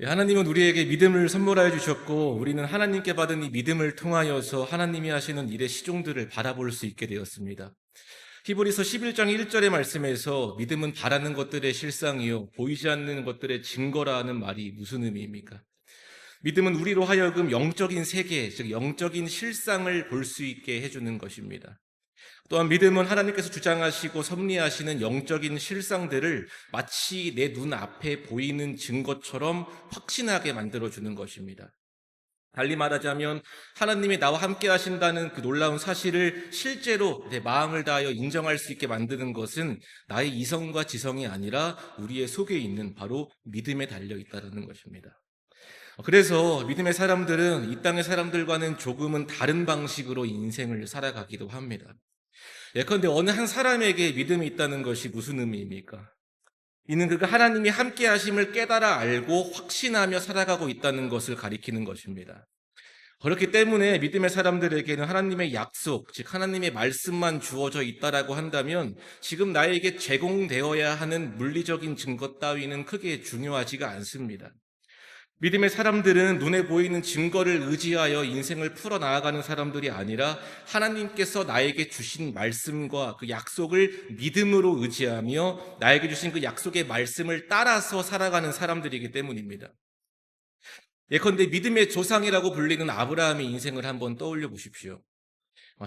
하나님은 우리에게 믿음을 선물하여 주셨고 우리는 하나님께 받은 이 믿음을 통하여서 하나님이 하시는 일의 시종들을 바라볼 수 있게 되었습니다. 히브리서 11장 1절의 말씀에서 믿음은 바라는 것들의 실상이요 보이지 않는 것들의 증거라는 말이 무슨 의미입니까? 믿음은 우리로 하여금 영적인 세계, 즉 영적인 실상을 볼 수 있게 해주는 것입니다. 또한 믿음은 하나님께서 주장하시고 섭리하시는 영적인 실상들을 마치 내 눈앞에 보이는 증거처럼 확신하게 만들어주는 것입니다. 달리 말하자면 하나님이 나와 함께 하신다는 그 놀라운 사실을 실제로 내 마음을 다하여 인정할 수 있게 만드는 것은 나의 이성과 지성이 아니라 우리의 속에 있는 바로 믿음에 달려 있다는 것입니다. 그래서 믿음의 사람들은 이 땅의 사람들과는 조금은 다른 방식으로 인생을 살아가기도 합니다. 예컨대 어느 한 사람에게 믿음이 있다는 것이 무슨 의미입니까? 이는 그가 하나님이 함께 하심을 깨달아 알고 확신하며 살아가고 있다는 것을 가리키는 것입니다. 그렇기 때문에 믿음의 사람들에게는 하나님의 약속, 즉 하나님의 말씀만 주어져 있다라고 한다면 지금 나에게 제공되어야 하는 물리적인 증거 따위는 크게 중요하지가 않습니다. 믿음의 사람들은 눈에 보이는 증거를 의지하여 인생을 풀어나가는 사람들이 아니라 하나님께서 나에게 주신 말씀과 그 약속을 믿음으로 의지하며 나에게 주신 그 약속의 말씀을 따라서 살아가는 사람들이기 때문입니다. 예컨대 믿음의 조상이라고 불리는 아브라함의 인생을 한번 떠올려 보십시오.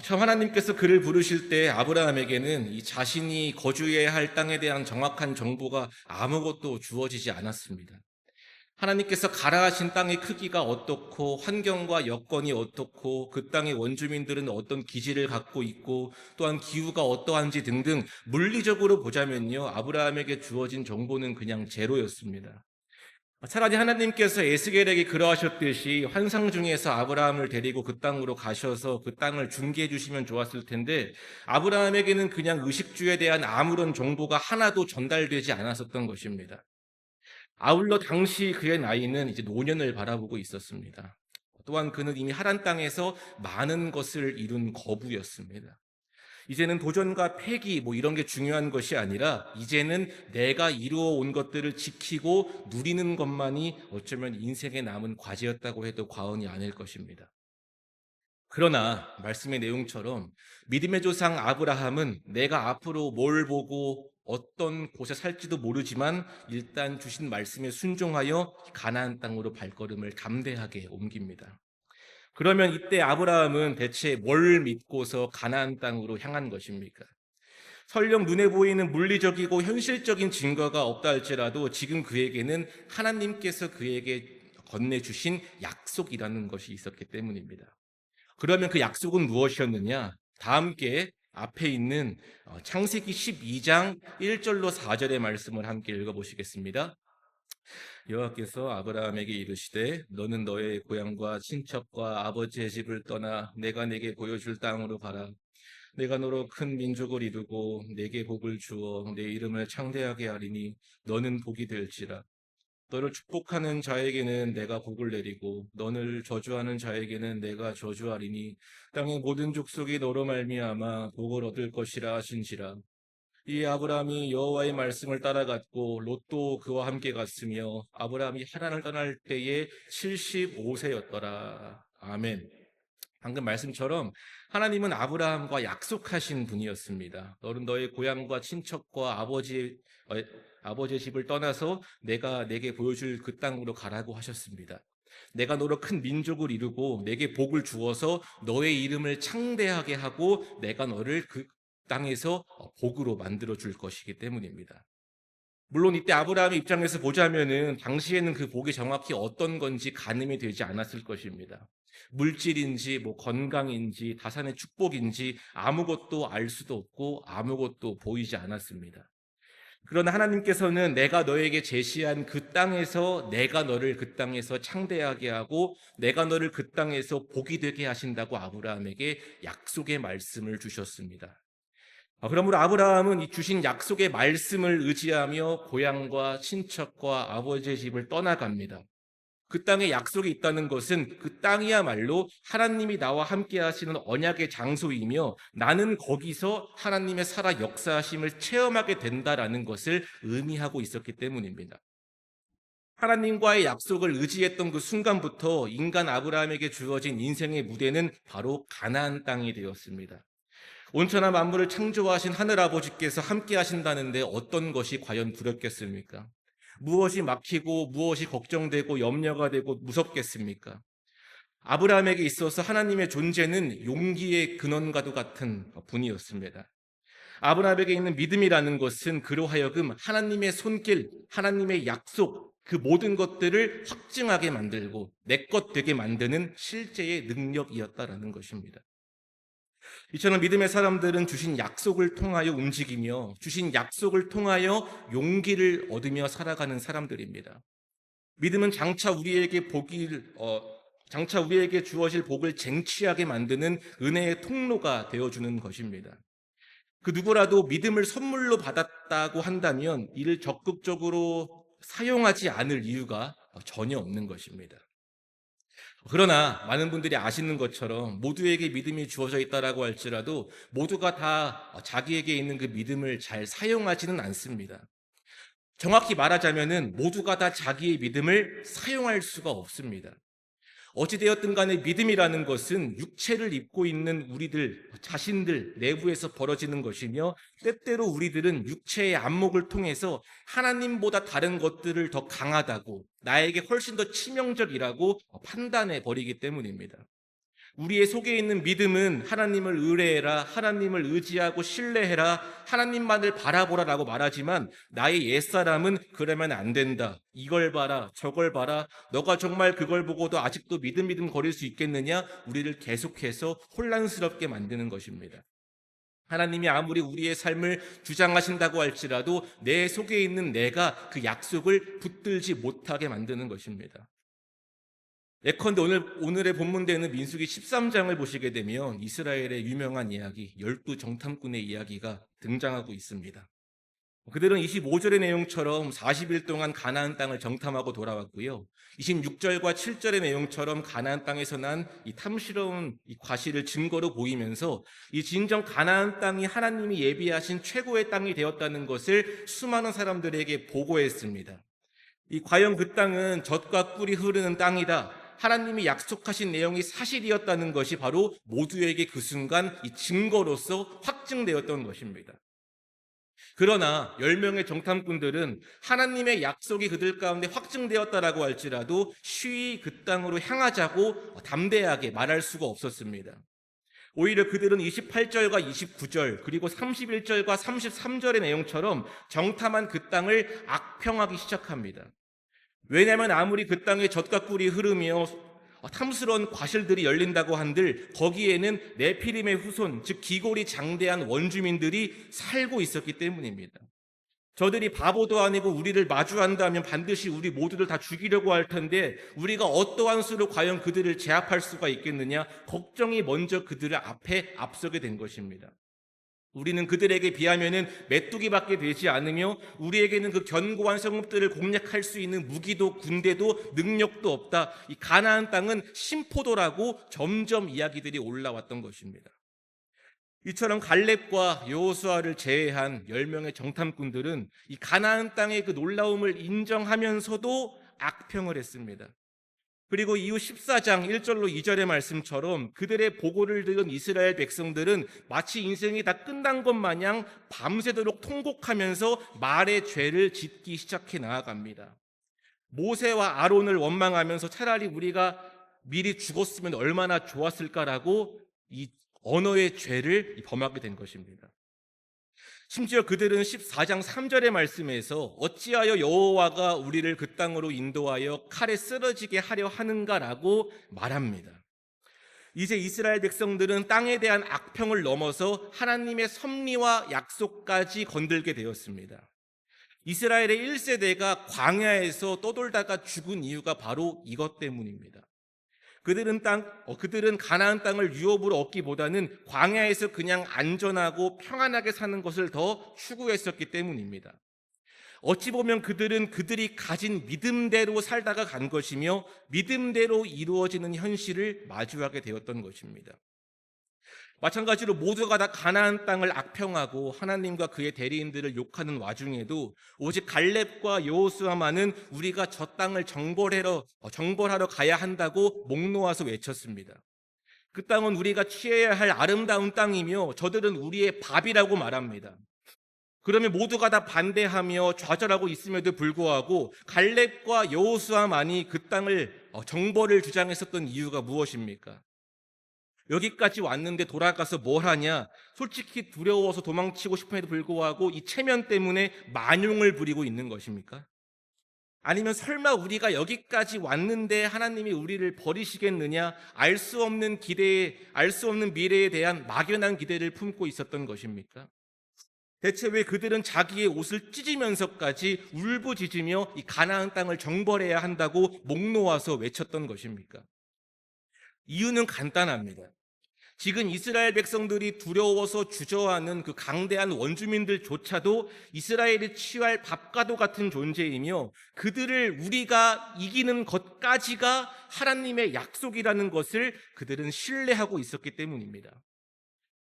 처음 하나님께서 그를 부르실 때 아브라함에게는 이 자신이 거주해야 할 땅에 대한 정확한 정보가 아무것도 주어지지 않았습니다. 하나님께서 가라 하신 땅의 크기가 어떻고 환경과 여건이 어떻고 그 땅의 원주민들은 어떤 기질을 갖고 있고 또한 기후가 어떠한지 등등 물리적으로 보자면요, 아브라함에게 주어진 정보는 그냥 제로였습니다. 차라리 하나님께서 에스겔에게 그러하셨듯이 환상 중에서 아브라함을 데리고 그 땅으로 가셔서 그 땅을 중개해 주시면 좋았을 텐데 아브라함에게는 그냥 의식주에 대한 아무런 정보가 하나도 전달되지 않았었던 것입니다. 아울러 당시 그의 나이는 이제 노년을 바라보고 있었습니다. 또한 그는 이미 하란 땅에서 많은 것을 이룬 거부였습니다. 이제는 도전과 패기 이런 게 중요한 것이 아니라 이제는 내가 이루어 온 것들을 지키고 누리는 것만이 어쩌면 인생에 남은 과제였다고 해도 과언이 아닐 것입니다. 그러나 말씀의 내용처럼 믿음의 조상 아브라함은 내가 앞으로 뭘 보고 어떤 곳에 살지도 모르지만 일단 주신 말씀에 순종하여 가나안 땅으로 발걸음을 담대하게 옮깁니다. 그러면 이때 아브라함은 대체 뭘 믿고서 가나안 땅으로 향한 것입니까? 설령 눈에 보이는 물리적이고 현실적인 증거가 없다 할지라도 지금 그에게는 하나님께서 그에게 건네주신 약속이라는 것이 있었기 때문입니다. 그러면 그 약속은 무엇이었느냐? 다 함께 앞에 있는 창세기 12장 1절로 4절의 말씀을 함께 읽어보시겠습니다. 여호와께서 아브라함에게 이르시되 너는 너의 고향과 친척과 아버지의 집을 떠나 내가 네게 보여줄 땅으로 가라. 내가 너로 큰 민족을 이루고 네게 복을 주어 내 이름을 창대하게 하리니 너는 복이 될지라. 너를 축복하는 자에게는 내가 복을 내리고 너를 저주하는 자에게는 내가 저주하리니 땅의 모든 족속이 너로 말미암아 복을 얻을 것이라 하신지라. 이 아브라함이 여호와의 말씀을 따라갔고 롯도 그와 함께 갔으며 아브라함이 하란을 떠날 때에 75세였더라. 아멘. 방금 말씀처럼 하나님은 아브라함과 약속하신 분이었습니다. 너는 너의 고향과 친척과 아버지의 집을 떠나서 내가 내게 보여줄 그 땅으로 가라고 하셨습니다. 내가 너로 큰 민족을 이루고 내게 복을 주어서 너의 이름을 창대하게 하고 내가 너를 그 땅에서 복으로 만들어 줄 것이기 때문입니다. 물론 이때 아브라함의 입장에서 보자면은 당시에는 그 복이 정확히 어떤 건지 가늠이 되지 않았을 것입니다. 물질인지 건강인지 다산의 축복인지 아무것도 알 수도 없고 아무것도 보이지 않았습니다. 그러나 하나님께서는 내가 너에게 제시한 그 땅에서 내가 너를 그 땅에서 창대하게 하고 내가 너를 그 땅에서 복이 되게 하신다고 아브라함에게 약속의 말씀을 주셨습니다. 그러므로 아브라함은 이 주신 약속의 말씀을 의지하며 고향과 친척과 아버지의 집을 떠나갑니다. 그 땅에 약속이 있다는 것은 그 땅이야말로 하나님이 나와 함께 하시는 언약의 장소이며 나는 거기서 하나님의 살아 역사하심을 체험하게 된다라는 것을 의미하고 있었기 때문입니다. 하나님과의 약속을 의지했던 그 순간부터 인간 아브라함에게 주어진 인생의 무대는 바로 가나안 땅이 되었습니다. 온천한 만물을 창조하신 하늘아버지께서 함께 하신다는데 어떤 것이 과연 두렵겠습니까? 무엇이 막히고 무엇이 걱정되고 염려가 되고 무섭겠습니까? 아브라함에게 있어서 하나님의 존재는 용기의 근원과도 같은 분이었습니다. 아브라함에게 있는 믿음이라는 것은 그로 하여금 하나님의 손길, 하나님의 약속, 그 모든 것들을 확증하게 만들고 내 것 되게 만드는 실제의 능력이었다라는 것입니다. 이처럼 믿음의 사람들은 주신 약속을 통하여 움직이며 주신 약속을 통하여 용기를 얻으며 살아가는 사람들입니다. 믿음은 장차 우리에게 주어질 복을 쟁취하게 만드는 은혜의 통로가 되어주는 것입니다. 그 누구라도 믿음을 선물로 받았다고 한다면 이를 적극적으로 사용하지 않을 이유가 전혀 없는 것입니다. 그러나 많은 분들이 아시는 것처럼 모두에게 믿음이 주어져 있다라고 할지라도 모두가 다 자기에게 있는 그 믿음을 잘 사용하지는 않습니다. 정확히 말하자면은 모두가 다 자기의 믿음을 사용할 수가 없습니다. 어찌되었든 간에 믿음이라는 것은 육체를 입고 있는 우리들 자신들 내부에서 벌어지는 것이며 때때로 우리들은 육체의 안목을 통해서 하나님보다 다른 것들을 더 강하다고 나에게 훨씬 더 치명적이라고 판단해 버리기 때문입니다. 우리의 속에 있는 믿음은 하나님을 의뢰해라, 하나님을 의지하고 신뢰해라, 하나님만을 바라보라라고 말하지만 나의 옛사람은 그러면 안 된다. 이걸 봐라, 저걸 봐라. 너가 정말 그걸 보고도 아직도 믿음 거릴 수 있겠느냐? 우리를 계속해서 혼란스럽게 만드는 것입니다. 하나님이 아무리 우리의 삶을 주장하신다고 할지라도 내 속에 있는 내가 그 약속을 붙들지 못하게 만드는 것입니다. 예컨대 오늘의 본문되는 민수기 13장을 보시게 되면 이스라엘의 유명한 이야기, 12정탐꾼의 이야기가 등장하고 있습니다. 그들은 25절의 내용처럼 40일 동안 가나안 땅을 정탐하고 돌아왔고요. 26절과 7절의 내용처럼 가나안 땅에서 난 이 탐스러운 이 과실을 증거로 보이면서 이 진정 가나안 땅이 하나님이 예비하신 최고의 땅이 되었다는 것을 수많은 사람들에게 보고했습니다. 과연 그 땅은 젖과 꿀이 흐르는 땅이다. 하나님이 약속하신 내용이 사실이었다는 것이 바로 모두에게 그 순간 이 증거로서 확증되었던 것입니다. 그러나 10명의 정탐꾼들은 하나님의 약속이 그들 가운데 확증되었다라고 할지라도 쉬이 그 땅으로 향하자고 담대하게 말할 수가 없었습니다. 오히려 그들은 28절과 29절 그리고 31절과 33절의 내용처럼 정탐한 그 땅을 악평하기 시작합니다. 왜냐하면 아무리 그 땅에 젖과 꿀이 흐르며 탐스러운 과실들이 열린다고 한들 거기에는 네피림의 후손, 즉 기골이 장대한 원주민들이 살고 있었기 때문입니다. 저들이 바보도 아니고 우리를 마주한다면 반드시 우리 모두를 다 죽이려고 할 텐데 우리가 어떠한 수로 과연 그들을 제압할 수가 있겠느냐, 걱정이 먼저 그들을 앞에 앞서게 된 것입니다. 우리는 그들에게 비하면은 메뚜기밖에 되지 않으며 우리에게는 그 견고한 성읍들을 공략할 수 있는 무기도 군대도 능력도 없다. 이 가나안 땅은 심포도라고 점점 이야기들이 올라왔던 것입니다. 이처럼 갈렙과 여호수아를 제외한 10명의 정탐꾼들은 이 가나안 땅의 그 놀라움을 인정하면서도 악평을 했습니다. 그리고 이후 14장 1절로 2절의 말씀처럼 그들의 보고를 들은 이스라엘 백성들은 마치 인생이 다 끝난 것 마냥 밤새도록 통곡하면서 말의 죄를 짓기 시작해 나아갑니다. 모세와 아론을 원망하면서 차라리 우리가 미리 죽었으면 얼마나 좋았을까라고 이 언어의 죄를 범하게 된 것입니다. 심지어 그들은 14장 3절의 말씀에서 어찌하여 여호와가 우리를 그 땅으로 인도하여 칼에 쓰러지게 하려 하는가라고 말합니다. 이제 이스라엘 백성들은 땅에 대한 악평을 넘어서 하나님의 섭리와 약속까지 건들게 되었습니다. 이스라엘의 1세대가 광야에서 떠돌다가 죽은 이유가 바로 이것 때문입니다. 그들은 가나안 땅을 유업으로 얻기보다는 광야에서 그냥 안전하고 평안하게 사는 것을 더 추구했었기 때문입니다. 어찌 보면 그들은 그들이 가진 믿음대로 살다가 간 것이며 믿음대로 이루어지는 현실을 마주하게 되었던 것입니다. 마찬가지로 모두가 다 가나안 땅을 악평하고 하나님과 그의 대리인들을 욕하는 와중에도 오직 갈렙과 여호수아만은 우리가 저 땅을 정벌하러 가야 한다고 목 놓아서 외쳤습니다. 그 땅은 우리가 취해야 할 아름다운 땅이며 저들은 우리의 밥이라고 말합니다. 그러면 모두가 다 반대하며 좌절하고 있음에도 불구하고 갈렙과 여호수아만이 그 땅을 정벌을 주장했었던 이유가 무엇입니까? 여기까지 왔는데 돌아가서 뭘 하냐? 솔직히 두려워서 도망치고 싶음에도 불구하고 이 체면 때문에 만용을 부리고 있는 것입니까? 아니면 설마 우리가 여기까지 왔는데 하나님이 우리를 버리시겠느냐? 알 수 없는 미래에 대한 막연한 기대를 품고 있었던 것입니까? 대체 왜 그들은 자기의 옷을 찢으면서까지 울부짖으며 이 가나안 땅을 정벌해야 한다고 목 놓아서 외쳤던 것입니까? 이유는 간단합니다. 지금 이스라엘 백성들이 두려워서 주저하는 그 강대한 원주민들조차도 이스라엘이 취할 밥과도 같은 존재이며 그들을 우리가 이기는 것까지가 하나님의 약속이라는 것을 그들은 신뢰하고 있었기 때문입니다.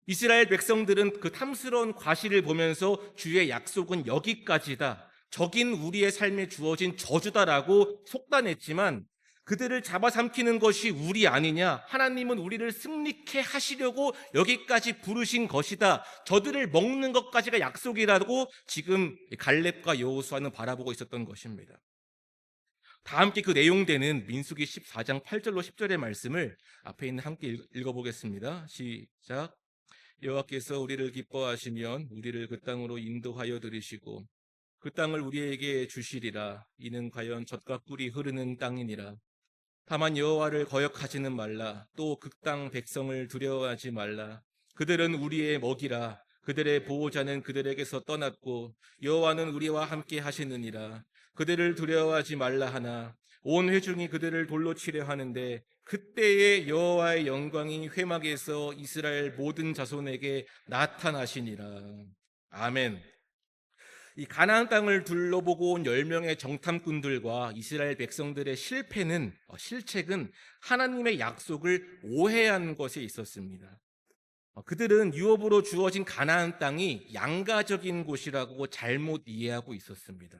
이스라엘 백성들은 그 탐스러운 과실을 보면서 주의 약속은 여기까지다, 적인 우리의 삶에 주어진 저주다라고 속단했지만 그들을 잡아삼키는 것이 우리 아니냐, 하나님은 우리를 승리케 하시려고 여기까지 부르신 것이다, 저들을 먹는 것까지가 약속이라고 지금 갈렙과 여호수아는 바라보고 있었던 것입니다. 다 함께 그 내용되는 민수기 14장 8절로 10절의 말씀을 앞에 있는 함께 읽어보겠습니다. 시작. 여호와께서 우리를 기뻐하시면 우리를 그 땅으로 인도하여 들이시고 그 땅을 우리에게 주시리라. 이는 과연 젖과 꿀이 흐르는 땅이니라. 다만 여호와를 거역하지는 말라. 또 그 땅 백성을 두려워하지 말라. 그들은 우리의 먹이라. 그들의 보호자는 그들에게서 떠났고 여호와는 우리와 함께 하시느니라. 그들을 두려워하지 말라 하나 온 회중이 그들을 돌로 치려 하는데 그때에 여호와의 영광이 회막에서 이스라엘 모든 자손에게 나타나시니라. 아멘. 이 가나안 땅을 둘러보고 온 10명의 정탐꾼들과 이스라엘 백성들의 실책은 하나님의 약속을 오해한 것에 있었습니다. 그들은 유업으로 주어진 가나안 땅이 양가적인 곳이라고 잘못 이해하고 있었습니다.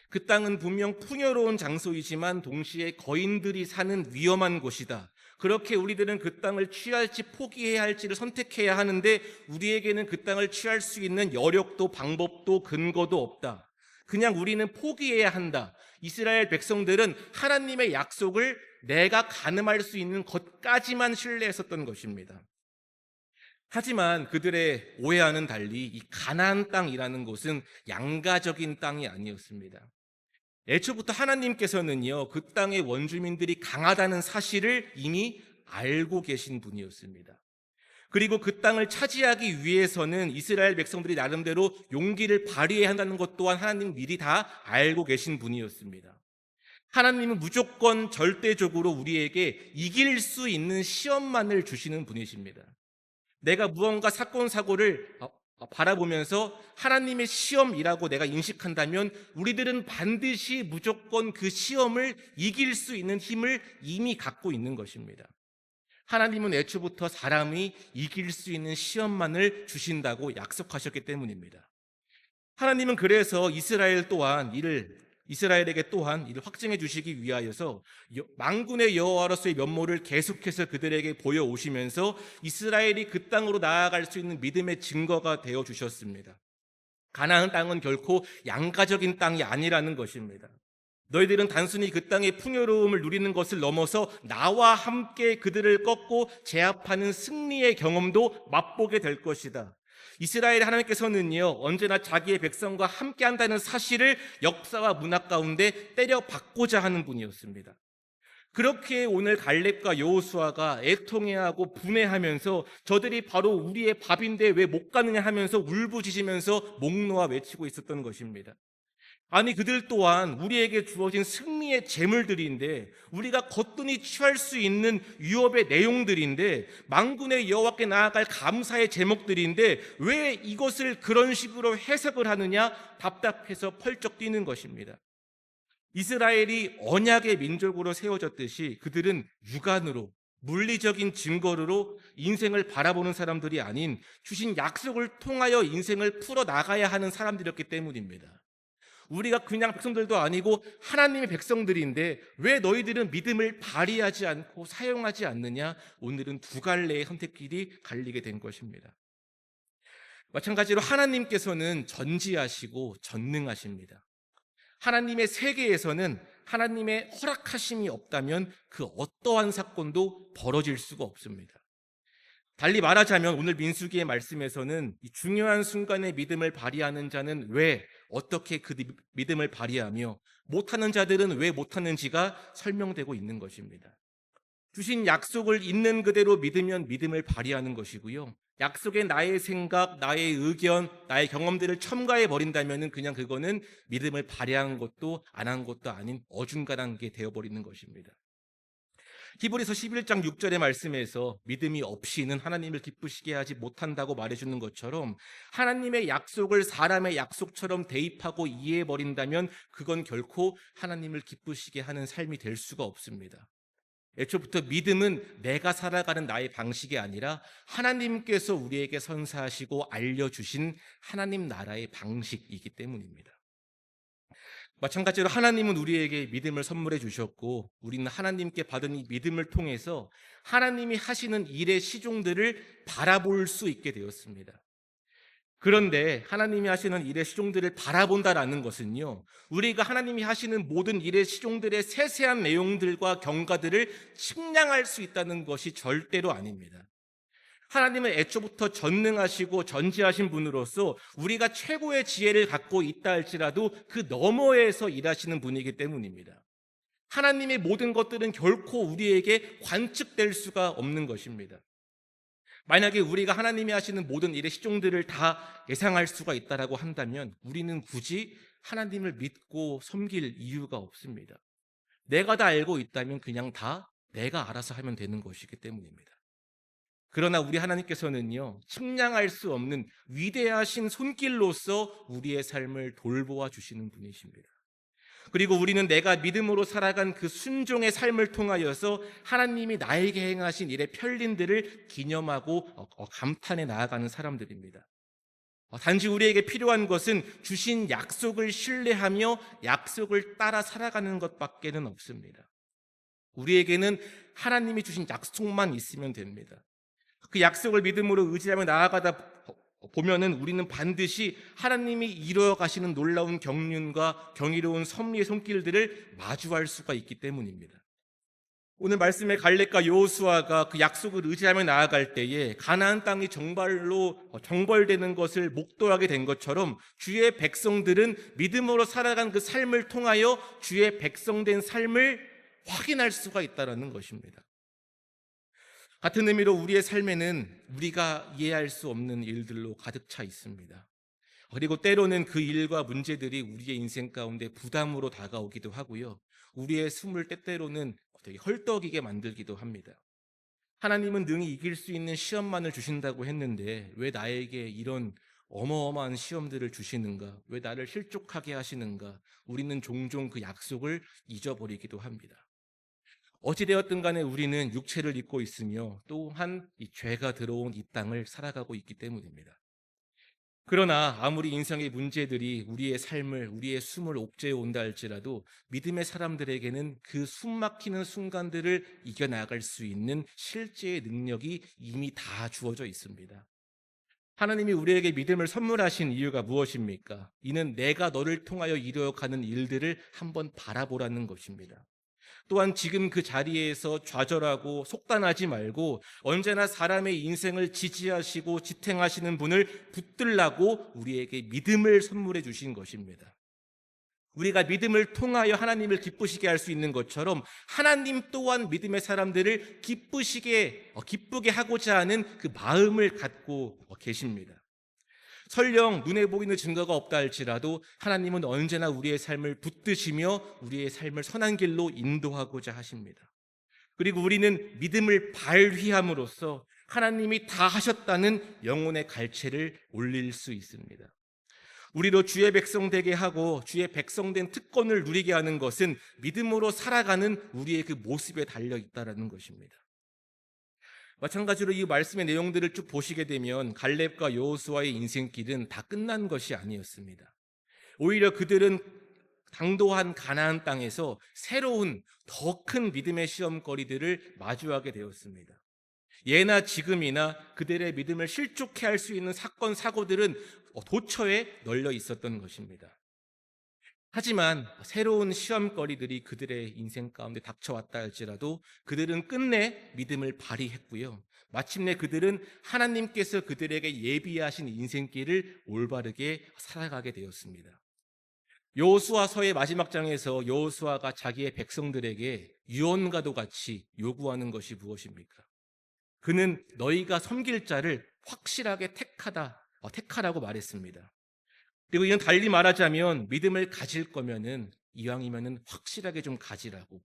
그 땅은 분명 풍요로운 장소이지만 동시에 거인들이 사는 위험한 곳이다. 그렇게 우리들은 그 땅을 취할지 포기해야 할지를 선택해야 하는데 우리에게는 그 땅을 취할 수 있는 여력도 방법도 근거도 없다. 그냥 우리는 포기해야 한다. 이스라엘 백성들은 하나님의 약속을 내가 가늠할 수 있는 것까지만 신뢰했었던 것입니다. 하지만 그들의 오해와는 달리 이 가나안 땅이라는 곳은 양가적인 땅이 아니었습니다. 애초부터 하나님께서는요, 그 땅의 원주민들이 강하다는 사실을 이미 알고 계신 분이었습니다. 그리고 그 땅을 차지하기 위해서는 이스라엘 백성들이 나름대로 용기를 발휘해야 한다는 것 또한 하나님 미리 다 알고 계신 분이었습니다. 하나님은 무조건 절대적으로 우리에게 이길 수 있는 시험만을 주시는 분이십니다. 내가 무언가 사건 사고를 바라보면서 하나님의 시험이라고 내가 인식한다면 우리들은 반드시 무조건 그 시험을 이길 수 있는 힘을 이미 갖고 있는 것입니다. 하나님은 애초부터 사람이 이길 수 있는 시험만을 주신다고 약속하셨기 때문입니다. 하나님은 그래서 이스라엘에게 또한 이를 확증해 주시기 위하여서 만군의 여호와로서의 면모를 계속해서 그들에게 보여오시면서 이스라엘이 그 땅으로 나아갈 수 있는 믿음의 증거가 되어 주셨습니다. 가나안 땅은 결코 양가적인 땅이 아니라는 것입니다. 너희들은 단순히 그 땅의 풍요로움을 누리는 것을 넘어서 나와 함께 그들을 꺾고 제압하는 승리의 경험도 맛보게 될 것이다. 이스라엘 하나님께서는요, 언제나 자기의 백성과 함께 한다는 사실을 역사와 문화 가운데 때려박고자 하는 분이었습니다. 그렇게 오늘 갈렙과 여호수아가 애통해하고 분해하면서 저들이 바로 우리의 밥인데 왜 못 가느냐 하면서 울부짖으면서 목 놓아 외치고 있었던 것입니다. 아니, 그들 또한 우리에게 주어진 승리의 재물들인데, 우리가 거뜬히 취할 수 있는 유업의 내용들인데, 만군의 여호와께 나아갈 감사의 제목들인데 왜 이것을 그런 식으로 해석을 하느냐 답답해서 펄쩍 뛰는 것입니다. 이스라엘이 언약의 민족으로 세워졌듯이 그들은 육안으로 물리적인 증거로 인생을 바라보는 사람들이 아닌 주신 약속을 통하여 인생을 풀어나가야 하는 사람들이었기 때문입니다. 우리가 그냥 백성들도 아니고 하나님의 백성들인데 왜 너희들은 믿음을 발휘하지 않고 사용하지 않느냐? 오늘은 두 갈래의 선택길이 갈리게 된 것입니다. 마찬가지로 하나님께서는 전지하시고 전능하십니다. 하나님의 세계에서는 하나님의 허락하심이 없다면 그 어떠한 사건도 벌어질 수가 없습니다. 달리 말하자면 오늘 민수기의 말씀에서는 이 중요한 순간에 믿음을 발휘하는 자는 왜 어떻게 그 믿음을 발휘하며 못하는 자들은 왜 못하는지가 설명되고 있는 것입니다. 주신 약속을 있는 그대로 믿으면 믿음을 발휘하는 것이고요. 약속에 나의 생각, 나의 의견, 나의 경험들을 첨가해 버린다면 그냥 그거는 믿음을 발휘한 것도 안 한 것도 아닌 어중간한 게 되어버리는 것입니다. 히브리서 11장 6절의 말씀에서 믿음이 없이는 하나님을 기쁘시게 하지 못한다고 말해주는 것처럼 하나님의 약속을 사람의 약속처럼 대입하고 이해해버린다면 그건 결코 하나님을 기쁘시게 하는 삶이 될 수가 없습니다. 애초부터 믿음은 내가 살아가는 나의 방식이 아니라 하나님께서 우리에게 선사하시고 알려주신 하나님 나라의 방식이기 때문입니다. 마찬가지로 하나님은 우리에게 믿음을 선물해 주셨고 우리는 하나님께 받은 이 믿음을 통해서 하나님이 하시는 일의 시종들을 바라볼 수 있게 되었습니다. 그런데 하나님이 하시는 일의 시종들을 바라본다라는 것은요, 우리가 하나님이 하시는 모든 일의 시종들의 세세한 내용들과 경과들을 측량할 수 있다는 것이 절대로 아닙니다. 하나님은 애초부터 전능하시고 전지하신 분으로서 우리가 최고의 지혜를 갖고 있다 할지라도 그 너머에서 일하시는 분이기 때문입니다. 하나님의 모든 것들은 결코 우리에게 관측될 수가 없는 것입니다. 만약에 우리가 하나님이 하시는 모든 일의 시종들을 다 예상할 수가 있다라고 한다면 우리는 굳이 하나님을 믿고 섬길 이유가 없습니다. 내가 다 알고 있다면 그냥 다 내가 알아서 하면 되는 것이기 때문입니다. 그러나 우리 하나님께서는요, 측량할 수 없는 위대하신 손길로서 우리의 삶을 돌보아 주시는 분이십니다. 그리고 우리는 내가 믿음으로 살아간 그 순종의 삶을 통하여서 하나님이 나에게 행하신 일의 편린들을 기념하고 감탄해 나아가는 사람들입니다. 단지 우리에게 필요한 것은 주신 약속을 신뢰하며 약속을 따라 살아가는 것밖에는 없습니다. 우리에게는 하나님이 주신 약속만 있으면 됩니다. 그 약속을 믿음으로 의지하며 나아가다 보면은 우리는 반드시 하나님이 이루어 가시는 놀라운 경륜과 경이로운 섭리의 손길들을 마주할 수가 있기 때문입니다. 오늘 말씀의 갈렙과 여호수아가 그 약속을 의지하며 나아갈 때에 가나안 땅이 정발로 정벌되는 것을 목도하게 된 것처럼 주의 백성들은 믿음으로 살아간 그 삶을 통하여 주의 백성된 삶을 확인할 수가 있다는 것입니다. 같은 의미로 우리의 삶에는 우리가 이해할 수 없는 일들로 가득 차 있습니다. 그리고 때로는 그 일과 문제들이 우리의 인생 가운데 부담으로 다가오기도 하고요. 우리의 숨을 때때로는 되게 헐떡이게 만들기도 합니다. 하나님은 능히 이길 수 있는 시험만을 주신다고 했는데 왜 나에게 이런 어마어마한 시험들을 주시는가? 왜 나를 실족하게 하시는가? 우리는 종종 그 약속을 잊어버리기도 합니다. 어찌되었든 간에 우리는 육체를 입고 있으며 또한 이 죄가 들어온 이 땅을 살아가고 있기 때문입니다. 그러나 아무리 인생의 문제들이 우리의 삶을, 우리의 숨을 옥죄어 온다 할지라도 믿음의 사람들에게는 그 숨 막히는 순간들을 이겨나갈 수 있는 실제의 능력이 이미 다 주어져 있습니다. 하나님이 우리에게 믿음을 선물하신 이유가 무엇입니까? 이는 내가 너를 통하여 이루어가는 일들을 한번 바라보라는 것입니다. 또한 지금 그 자리에서 좌절하고 속단하지 말고 언제나 사람의 인생을 지지하시고 지탱하시는 분을 붙들라고 우리에게 믿음을 선물해 주신 것입니다. 우리가 믿음을 통하여 하나님을 기쁘시게 할 수 있는 것처럼 하나님 또한 믿음의 사람들을 기쁘게 하고자 하는 그 마음을 갖고 계십니다. 설령 눈에 보이는 증거가 없다 할지라도 하나님은 언제나 우리의 삶을 붙드시며 우리의 삶을 선한 길로 인도하고자 하십니다. 그리고 우리는 믿음을 발휘함으로써 하나님이 다 하셨다는 영혼의 갈채를 올릴 수 있습니다. 우리로 주의 백성 되게 하고 주의 백성된 특권을 누리게 하는 것은 믿음으로 살아가는 우리의 그 모습에 달려 있다는 것입니다. 마찬가지로 이 말씀의 내용들을 쭉 보시게 되면 갈렙과 여호수아의 인생길은 다 끝난 것이 아니었습니다. 오히려 그들은 당도한 가나안 땅에서 새로운 더 큰 믿음의 시험거리들을 마주하게 되었습니다. 예나 지금이나 그들의 믿음을 실족해 할 수 있는 사건, 사고들은 도처에 널려 있었던 것입니다. 하지만 새로운 시험거리들이 그들의 인생 가운데 닥쳐왔다 할지라도 그들은 끝내 믿음을 발휘했고요. 마침내 그들은 하나님께서 그들에게 예비하신 인생길을 올바르게 살아가게 되었습니다. 여호수아서의 마지막 장에서 여호수아가 자기의 백성들에게 유언과도 같이 요구하는 것이 무엇입니까? 그는 너희가 섬길 자를 확실하게 택하라고 말했습니다. 그리고 이건 달리 말하자면 믿음을 가질 거면은 이왕이면은 확실하게 좀 가지라고,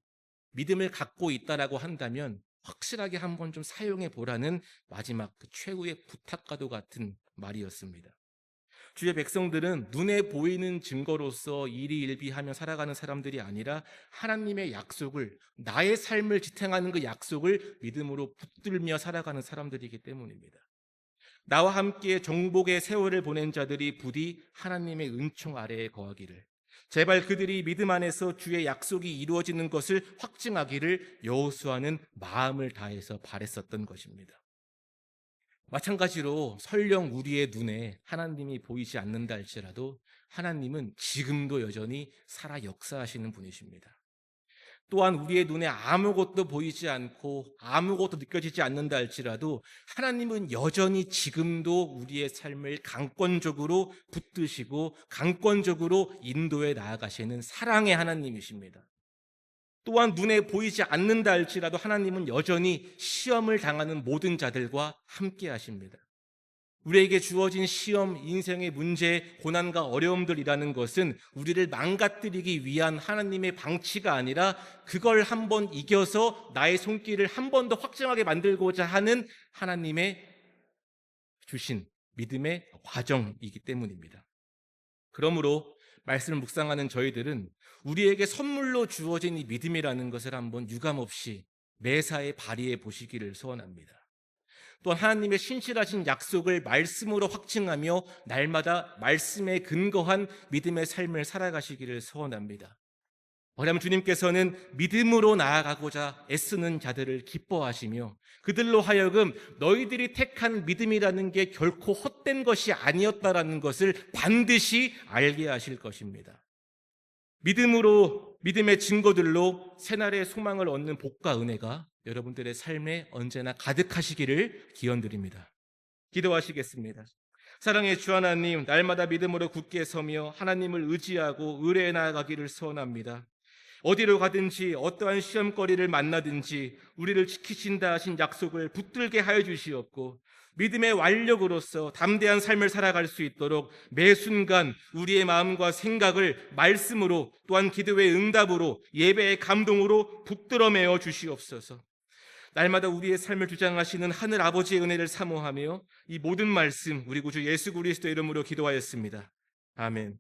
믿음을 갖고 있다라고 한다면 확실하게 한번 좀 사용해 보라는 마지막 그 최후의 부탁과도 같은 말이었습니다. 주의 백성들은 눈에 보이는 증거로서 일희일비하며 살아가는 사람들이 아니라 하나님의 약속을, 나의 삶을 지탱하는 그 약속을 믿음으로 붙들며 살아가는 사람들이기 때문입니다. 나와 함께 정복의 세월을 보낸 자들이 부디 하나님의 은총 아래에 거하기를, 제발 그들이 믿음 안에서 주의 약속이 이루어지는 것을 확증하기를 여호수아는 마음을 다해서 바랬었던 것입니다. 마찬가지로 설령 우리의 눈에 하나님이 보이지 않는다 할지라도 하나님은 지금도 여전히 살아 역사하시는 분이십니다. 또한 우리의 눈에 아무것도 보이지 않고 아무것도 느껴지지 않는다 할지라도 하나님은 여전히 지금도 우리의 삶을 강권적으로 붙드시고 강권적으로 인도해 나아가시는 사랑의 하나님이십니다. 또한 눈에 보이지 않는다 할지라도 하나님은 여전히 시험을 당하는 모든 자들과 함께 하십니다. 우리에게 주어진 시험, 인생의 문제, 고난과 어려움들이라는 것은 우리를 망가뜨리기 위한 하나님의 방치가 아니라 그걸 한번 이겨서 나의 손길을 한 번 더 확정하게 만들고자 하는 하나님의 주신 믿음의 과정이기 때문입니다. 그러므로 말씀을 묵상하는 저희들은 우리에게 선물로 주어진 이 믿음이라는 것을 한번 유감없이 매사에 발휘해 보시기를 소원합니다. 또한 하나님의 신실하신 약속을 말씀으로 확증하며 날마다 말씀에 근거한 믿음의 삶을 살아가시기를 소원합니다. 왜냐하면 주님께서는 믿음으로 나아가고자 애쓰는 자들을 기뻐하시며 그들로 하여금 너희들이 택한 믿음이라는 게 결코 헛된 것이 아니었다라는 것을 반드시 알게 하실 것입니다. 믿음으로, 믿음의 증거들로 새날의 소망을 얻는 복과 은혜가 여러분들의 삶에 언제나 가득하시기를 기원드립니다. 기도하시겠습니다. 사랑의 주 하나님, 날마다 믿음으로 굳게 서며 하나님을 의지하고 의뢰해 나아가기를 소원합니다. 어디로 가든지 어떠한 시험거리를 만나든지 우리를 지키신다 하신 약속을 붙들게 하여 주시옵고 믿음의 완력으로서 담대한 삶을 살아갈 수 있도록 매 순간 우리의 마음과 생각을 말씀으로, 또한 기도의 응답으로, 예배의 감동으로 붙들어 매어 주시옵소서. 날마다 우리의 삶을 주장하시는 하늘 아버지의 은혜를 사모하며 이 모든 말씀 우리 구주 예수 그리스도의 이름으로 기도하였습니다. 아멘.